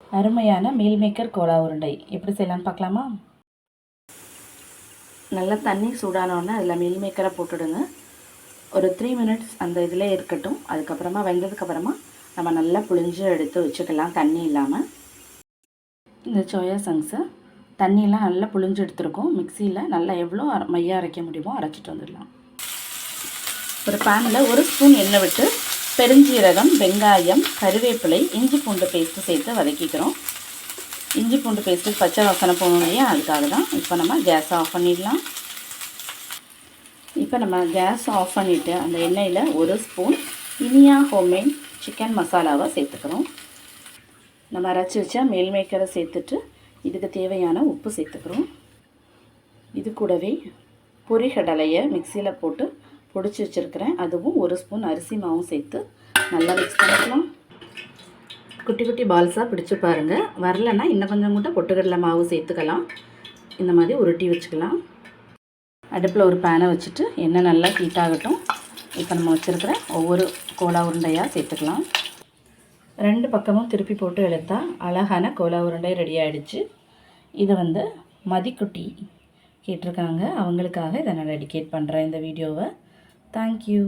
அருமையான meal maker Cola உருண்டை எப்படி செய்யலான்னு பார்க்கலாமா? நல்லா தண்ணி சூடானோடனே அதில் மீல் மேக்கரை போட்டுடுங்க. ஒரு 3 மினிட்ஸ் அந்த இதில் இருக்கட்டும். அதுக்கப்புறமா வெந்ததுக்கப்புறமா நம்ம நல்லா புழிஞ்சு எடுத்து வச்சுக்கலாம் தண்ணி இல்லாமல். இந்த சோயா சங்ஸை தண்ணியெல்லாம் நல்லா புழிஞ்சு எடுத்துருக்கோம். மிக்சியில் நல்லா எவ்வளோ மையாக அரைக்க முடியுமோ அரைச்சிட்டு வந்துடலாம். ஒரு பேனில் 1 ஸ்பூன் எண்ணெய் விட்டு பெருஞ்சீரகம், வெங்காயம், கருவேப்பிலை, இஞ்சி பூண்டு பேஸ்ட்டு சேர்த்து வதக்கிக்கிறோம். இஞ்சி பூண்டு பேஸ்ட்டு பச்சை வாசனை போகணும் இல்லையா, அதுக்காக தான். இப்போ நம்ம கேஸ் ஆஃப் பண்ணிடலாம். இப்போ நம்ம கேஸ் ஆஃப் பண்ணிவிட்டு அந்த எண்ணெயில் 1 ஸ்பூன் இனியா ஹோம்மேட் சிக்கன் மசாலாவை சேர்த்துக்கிறோம். நம்ம அரைச்சி வச்சா மீல் மேக்கரை சேர்த்துட்டு இதுக்கு தேவையான உப்பு சேர்த்துக்கிறோம். இது கூடவே பொரிகடலையை மிக்சியில் போட்டு பொடிச்சு வச்சுருக்கிறேன். அதுவும் 1 ஸ்பூன் அரிசி மாவும் சேர்த்து நல்லா மிக்ஸ் பண்ணிக்கலாம். குட்டி குட்டி பால்ஸாக பிடிச்சி பாருங்கள். வரலைன்னா இன்னும் கொஞ்சம் கூட பொட்டுக்கடலை மாவு சேர்த்துக்கலாம். இந்த மாதிரி உருட்டி வச்சுக்கலாம். அடுப்பில் ஒரு பேனை வச்சுட்டு எண்ணெய் நல்லா ஹீட் ஆகட்டும். இப்போ நம்ம வச்சுருக்கிற ஒவ்வொரு கோலா உருண்டையாக சேர்த்துக்கலாம். 2 பக்கமும் திருப்பி போட்டு எடுத்தால் அழகான கோலா உருண்டை ரெடி ஆகிடுச்சு. இதை மதிக்குட்டி கேட்டிருக்காங்க. அவங்களுக்காக இதை நான் டெடிகேட் பண்ணுறேன் இந்த வீடியோவை. தேங்க்யூ.